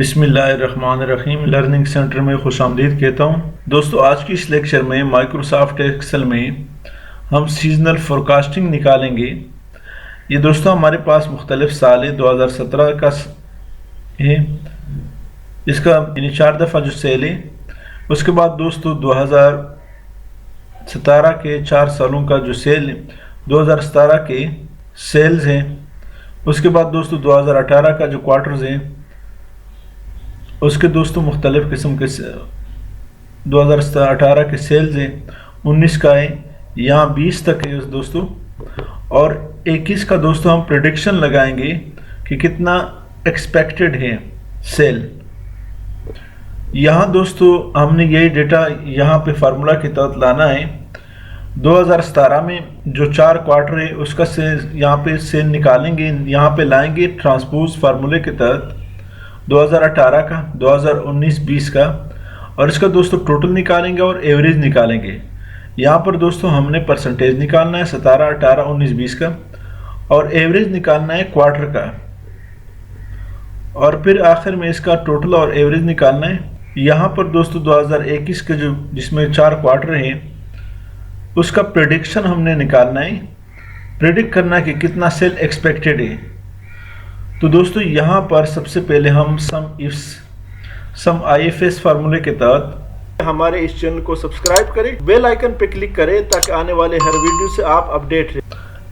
बिस्मिल्लाहिर्रहमानिर्रहीम learning centre में खुशामदीद कहता हूँ। दोस्तों, आज की इस लेक्चर में माइक्रोसॉफ्ट एक्सेल में हम सीजनल फोरकास्टिंग निकालेंगे। ये दोस्तों हमारे पास मुख्तलिफ साल है, 2017 का है, इसका यानी 4 दफ़ा जो सेल है। उसके बाद दोस्तों 2017 के 4 सालों का जो सेल 2017 के सेल्स हैं। उसके बाद दोस्तों 2018 का जो क्वार्टर्स हैं उसके दोस्तों मुख्तलिफ़ किस्म के 2018 के सेल्स हैं। 19 का है, यहाँ 20 तक है दोस्तों, और 21 का दोस्तों हम प्रेडिक्शन लगाएंगे कि कितना एक्सपेक्टेड है सेल। यहाँ दोस्तों हमने यही डेटा यहाँ पे फार्मूला के तहत लाना है। 2017 में जो 4 क्वार्टर है उसका सेल यहाँ पे सेल निकालेंगे, यहाँ पे लाएंगे ट्रांसपोज फार्मूले के तहत 2018 का, 2019-20 का, और इसका दोस्तों टोटल निकालेंगे और एवरेज निकालेंगे। यहाँ पर दोस्तों हमने परसेंटेज निकालना है 17, 18, 19, 20 का, और एवरेज निकालना है क्वार्टर का, और फिर आखिर में इसका टोटल और एवरेज निकालना है। यहाँ पर दोस्तों 2021 के जो जिसमें 4 क्वार्टर हैं उसका प्रेडिक्शन हमने निकालना है, प्रेडिक्ट करना है कि कितना सेल एक्सपेक्टेड है। तो दोस्तों यहाँ पर सबसे पहले हम सम IFS फार्मूले के तहत हमारे इस चैनल को सब्सक्राइब करें, बेल आइकन पर क्लिक करें ताकि आने वाले हर वीडियो से आप अपडेट रहें।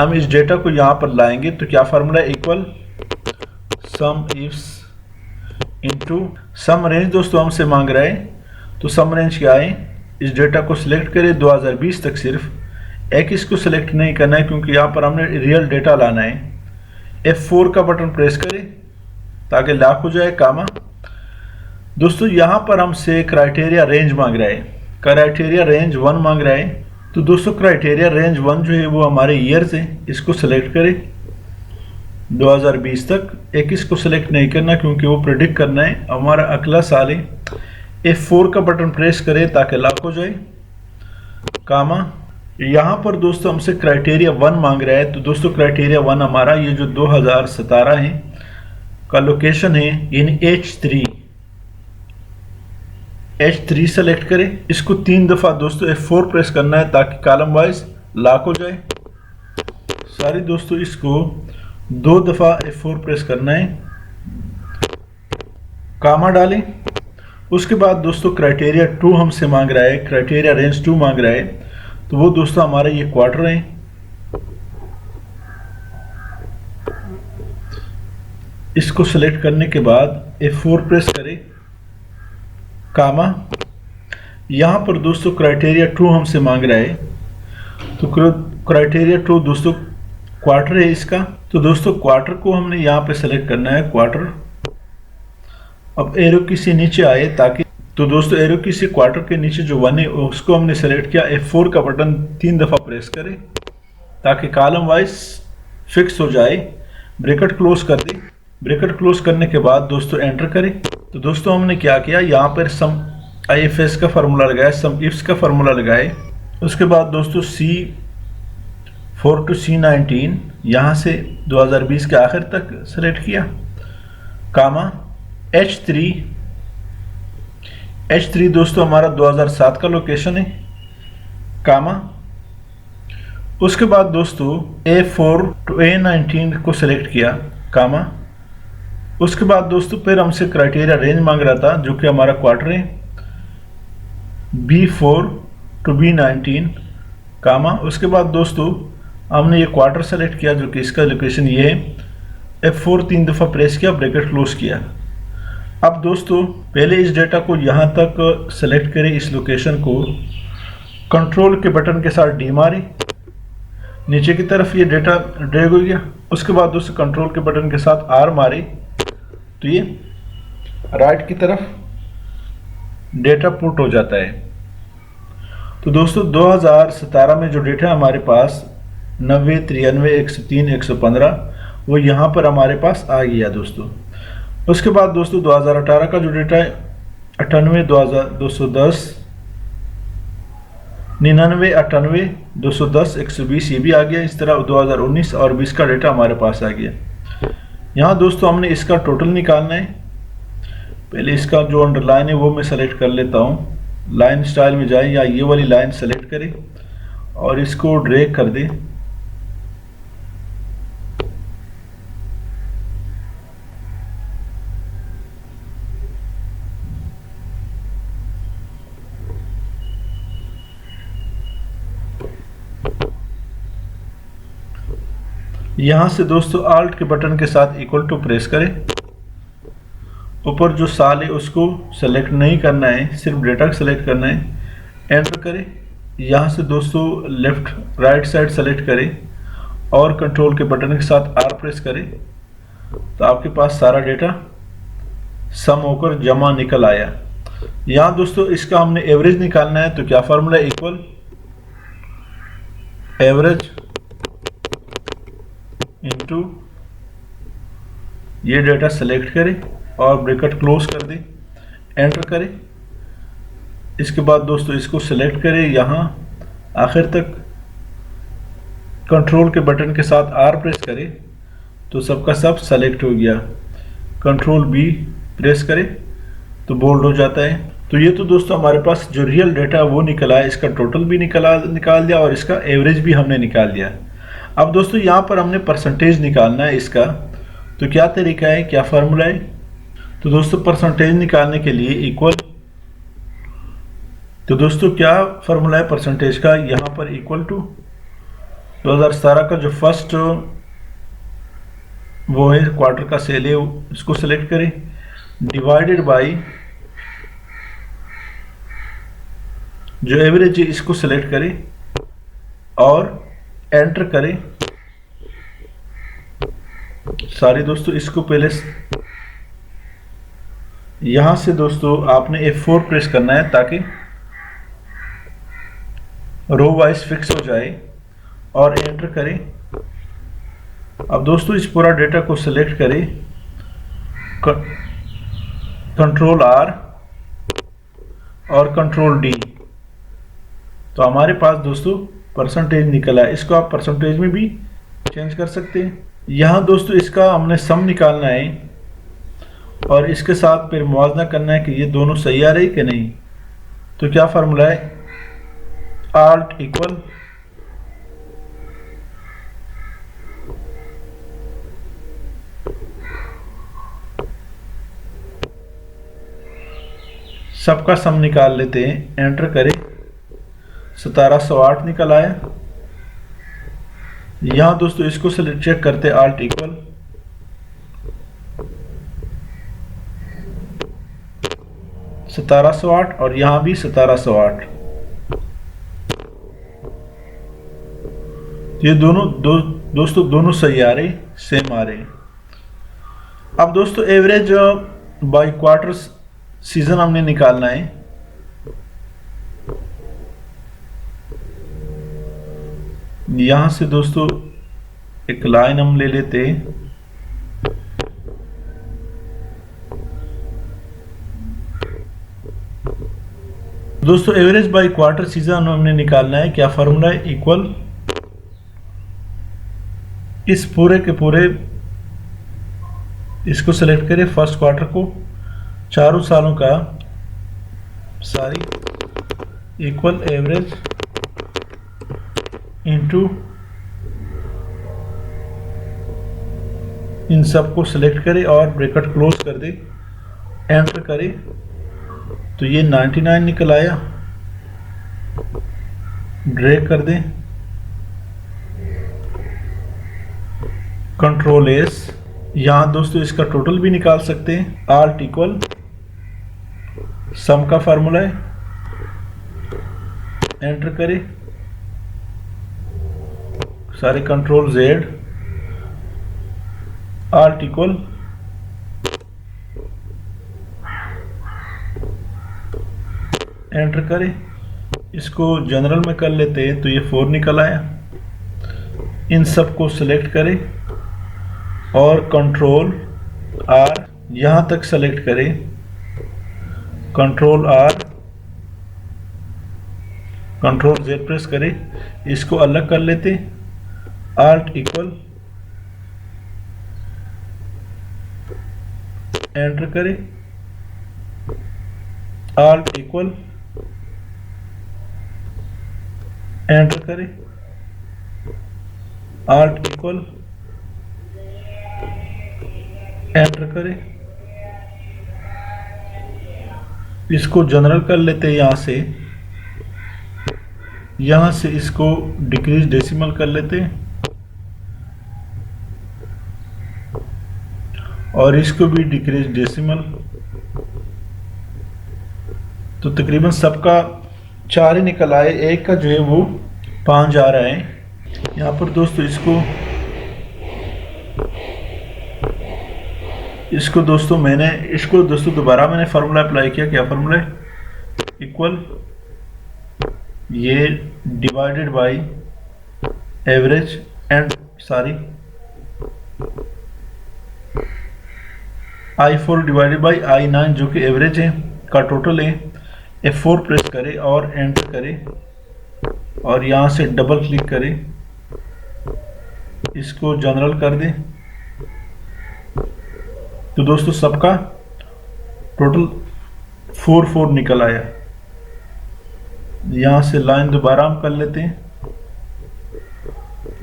हम इस डेटा को यहाँ पर लाएंगे तो क्या formula equal SUMIFS into sum range दोस्तों हमसे मांग रहा है, तो सम रेंज क्या है। इस डेटा को सिलेक्ट करें 2020 तक, सिर्फ 21 को सिलेक्ट नहीं करना है क्योंकि यहाँ पर हमने रियल डेटा लाना है। F4 का बटन प्रेस करें ताकि लॉक हो जाए, कामा। दोस्तों यहाँ पर हमसे क्राइटेरिया रेंज मांग रहा है, क्राइटेरिया रेंज 1 मांग रहा है। तो दोस्तों क्राइटेरिया रेंज 1 जो है वो हमारे ईयर्स है, इसको सिलेक्ट करें 2020 तक। 21 को सिलेक्ट नहीं करना क्योंकि वो प्रेडिक्ट करना है, हमारा अगला साल है। F4 का बटन प्रेस करें ताकि लॉक हो जाए, कामा। यहाँ पर दोस्तों हमसे क्राइटेरिया 1 मांग रहा है, तो दोस्तों क्राइटेरिया 1 हमारा ये जो 2017 है का लोकेशन है, यानी H3 सेलेक्ट करें। इसको 3 दफ़ा दोस्तों F4 प्रेस करना है ताकि कॉलम वाइज लॉक हो जाए। सारी दोस्तों इसको 2 दफ़ा F4 प्रेस करना है, कामा डालें। उसके बाद दोस्तों क्राइटेरिया 2 हमसे मांग रहा है, क्राइटेरिया रेंज 2 मांग रहा है, तो वो दोस्तों हमारे ये क्वार्टर हैं। इसको सेलेक्ट करने के बाद F4 प्रेस करें, कामा। यहाँ पर दोस्तों क्राइटेरिया 2 हमसे मांग रहा है, तो क्राइटेरिया 2 दोस्तों क्वार्टर है इसका। तो दोस्तों क्वार्टर को हमने यहाँ पे सेलेक्ट करना है, क्वार्टर। अब एरो की से नीचे आए ताकि, तो दोस्तों एरो की से क्वार्टर के नीचे जो 1 है उसको हमने सेलेक्ट किया। F4 का बटन 3 दफ़ा प्रेस करें ताकि कॉलम वाइज फिक्स हो जाए। ब्रैकेट क्लोज कर दें। ब्रैकेट क्लोज करने के बाद दोस्तों एंटर करें। तो दोस्तों हमने क्या किया, यहाँ पर सम IFS का फार्मूला लगाया, सम इफ्स का फार्मूला लगाए। उसके बाद दोस्तों C4 to C19 यहाँ से 2020 के आखिर तक सेलेक्ट किया, कामा। H3 दोस्तों हमारा 2007 का लोकेशन है, कामा। उसके बाद दोस्तों A4 to A19 को सिलेक्ट किया, कामा। उसके बाद दोस्तों फिर हमसे क्राइटेरिया रेंज मांग रहा था जो कि हमारा क्वार्टर है, B4 to B19, कामा। उसके बाद दोस्तों हमने ये क्वार्टर सेलेक्ट किया जो कि इसका लोकेशन ये है। F4 3 दफ़ा प्रेस किया, ब्रैकेट क्लोज किया। अब दोस्तों पहले इस डेटा को यहाँ तक सेलेक्ट करें, इस लोकेशन को कंट्रोल के बटन के साथ डी मारें, नीचे की तरफ ये डेटा ड्रैग हो गया। उसके बाद दोस्तों कंट्रोल के बटन के साथ R मारें तो ये राइट की तरफ डेटा पुट हो जाता है। तो दोस्तों 2017 में जो डेटा हमारे पास 90, 93, 103, 115 वो यहाँ पर हमारे पास आ गया दोस्तों। उसके बाद दोस्तों 2018 का जो डेटा है 98, 210, 99, 98, 210, 120 ये भी आ गया। इस तरह 2019 और 20 का डेटा हमारे पास आ गया। यहाँ दोस्तों हमने इसका टोटल निकालना है। पहले इसका जो अंडरलाइन है वो मैं सेलेक्ट कर लेता हूँ। लाइन स्टाइल में जाए या ये वाली लाइन सेलेक्ट करें और इसको ड्रैग कर दें। यहां से दोस्तों आल्ट के बटन के साथ इक्वल टू प्रेस करें। ऊपर जो साल है उसको सेलेक्ट नहीं करना है, सिर्फ डेटा सेलेक्ट करना है। एंटर करें। यहाँ से दोस्तों लेफ्ट राइट साइड सेलेक्ट करें और कंट्रोल के बटन के साथ आर प्रेस करें तो आपके पास सारा डेटा सम होकर जमा निकल आया। यहाँ दोस्तों इसका हमने एवरेज निकालना है तो क्या फार्मूला, इक्वल एवरेज इनटू ये डेटा सेलेक्ट करें और ब्रैकेट क्लोज कर दें। एंटर करें। इसके बाद दोस्तों इसको सेलेक्ट करें, यहाँ आखिर तक कंट्रोल के बटन के साथ आर प्रेस करें तो सबका सब सेलेक्ट हो गया। कंट्रोल बी प्रेस करें तो बोल्ड हो जाता है। तो ये तो दोस्तों हमारे पास जो रियल डेटा वो निकला है, इसका टोटल भी निकाल दिया और इसका एवरेज भी हमने निकाल दिया। अब दोस्तों यहाँ पर हमने परसेंटेज निकालना है इसका, तो क्या तरीका है, क्या फार्मूला है। तो दोस्तों परसेंटेज निकालने के लिए इक्वल, तो दोस्तों क्या फार्मूला है परसेंटेज का, यहाँ पर इक्वल टू 2017 का जो फर्स्ट वो है क्वार्टर का सेल है इसको सेलेक्ट करें, डिवाइडेड बाय जो एवरेज है इसको सेलेक्ट करें और एंटर करें। सारे दोस्तों इसको पहले यहां से दोस्तों आपने F4 प्रेस करना है ताकि रो वाइज फिक्स हो जाए और एंटर करें। अब दोस्तों इस पूरा डेटा को सिलेक्ट करें, कंट्रोल आर और कंट्रोल डी, तो हमारे पास दोस्तों परसेंटेज निकला है। इसको आप परसेंटेज में भी चेंज कर सकते हैं। यहाँ दोस्तों इसका हमने सम निकालना है और इसके साथ फिर मुआवजा करना है कि ये दोनों सही आ रहे कि नहीं। तो क्या फार्मूला है, आल्ट इक्वल सबका सम निकाल लेते हैं। एंटर करें, 1708 निकल आया। यहां दोस्तों इसको चेक करते, आल्ट इक्वल 1708 और यहां भी 1708। ये दोनों दोस्तों दोनों सही आ रहे, सेम आ रहे। अब दोस्तों एवरेज बाय क्वार्टर सीजन हमने निकालना है। यहां से दोस्तों एक लाइन हम ले लेते हैं। दोस्तों एवरेज बाय क्वार्टर सीजन हमने निकालना है। क्या फार्मूला है, इक्वल इस पूरे के पूरे इसको सेलेक्ट करें, फर्स्ट क्वार्टर को, चारों सालों का सारी इक्वल एवरेज इनटू इन सब को सिलेक्ट करें और ब्रैकेट क्लोज कर दें। एंटर करें तो ये 99 निकल आया। ड्रैग कर दें, कंट्रोल एस। यहां दोस्तों इसका टोटल भी निकाल सकते हैं। आल्ट इक्वल सम का फार्मूला है। एंटर करें, सारे control Z, alt equal enter करें। इसको जनरल में कर लेते हैं तो ये 4 निकल आया। इन सब को सिलेक्ट करें और कंट्रोल आर यहां तक सेलेक्ट करें, control R control Z press करें। इसको अलग कर लेते, आल्ट इक्वल एंटर करें। Alt इक्वल एंटर करें, Alt इक्वल एंटर करें। इसको जनरल कर लेते हैं यहाँ से इसको डिक्रीज डेसिमल कर लेते हैं और इसको भी डिक्रीज डेसिमल। तो तकरीबन सबका 4 ही निकल आए, एक का जो है वो 5 आ रहा है। यहाँ पर दोस्तों इसको दोस्तों दोबारा मैंने फार्मूला अप्लाई किया। क्या फार्मूला है? इक्वल ये divided by average and I4 divided by I9 जो कि एवरेज है का टोटल है। F4 प्रेस करें और एंटर करें और यहाँ से डबल क्लिक करें, इसको जनरल कर दें। तो दोस्तों सबका टोटल 4 निकल आया। यहाँ से लाइन दोबारा हम कर लेते हैं,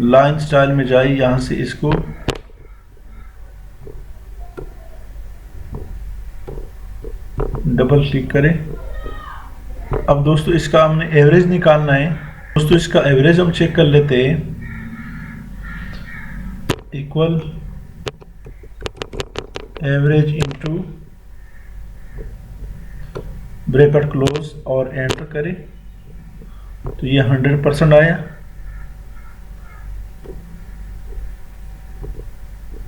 लाइन स्टाइल में जाए, यहाँ से इसको डबल क्लिक करें। अब दोस्तों इसका हमने एवरेज निकालना है। दोस्तों इसका एवरेज हम चेक कर लेते हैं। Equal average into bracket close और एंटर करें। तो ये 100% आया।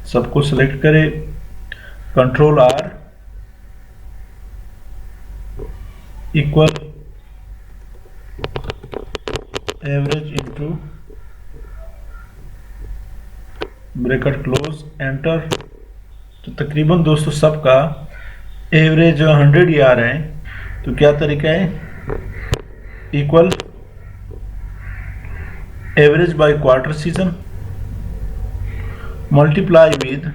सबको सिलेक्ट करें, control R equal average into bracket close enter. तो तकरीबन दोस्तों सबका एवरेज 100 ही आ रहे हैं। तो क्या तरीका है? Equal average bye quarter season multiply with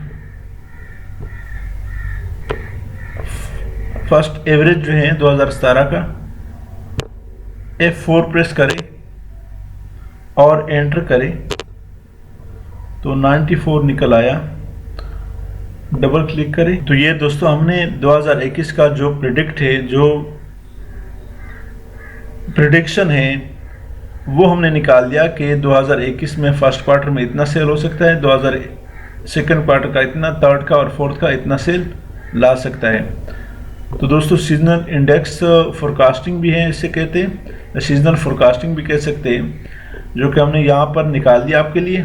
first average जो है 2017 का, F4 प्रेस करें और एंटर करें। तो 94 निकल आया, डबल क्लिक करें। तो ये दोस्तों हमने 2021 का जो प्रेडिक्शन है वो हमने निकाल दिया कि 2021 में फर्स्ट क्वार्टर में इतना सेल हो सकता है, सेकंड क्वार्टर का इतना, थर्ड का और फोर्थ का इतना सेल ला सकता है। तो दोस्तों सीजनल इंडेक्स फोरकास्टिंग भी है, इसे कहते हैं, सीजनल फोरकास्टिंग भी कह सकते हैं, जो कि हमने यहाँ पर निकाल दिया आपके लिए।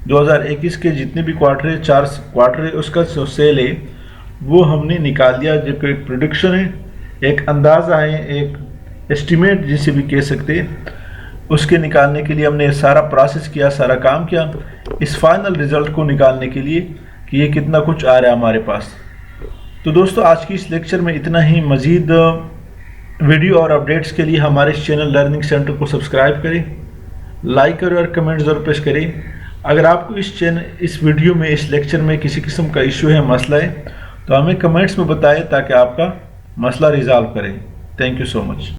2021 के जितने भी क्वार्टर है, 4 क्वार्टर है, उसका जो सेल है वो हमने निकाल दिया, जो कि एक प्रेडिक्शन है, एक अंदाज़ा है, एक एस्टिमेट जिसे भी कह सकते हैं। उसके निकालने के लिए हमने सारा प्रोसेस किया, सारा काम किया, इस फाइनल रिजल्ट को निकालने के लिए कि ये कितना कुछ आ रहा है हमारे पास। तो दोस्तों आज की इस लेक्चर में इतना ही। मज़ीद वीडियो और अपडेट्स के लिए हमारे इस चैनल लर्निंग सेंटर को सब्सक्राइब करें, लाइक करें और कमेंट ज़रूर पेश करें। अगर आपको इस वीडियो में, इस लेक्चर में किसी किस्म का इशू है, मसला है, तो हमें कमेंट्स में बताएं ताकि आपका मसला रिजॉल्व करें। Thank you so much.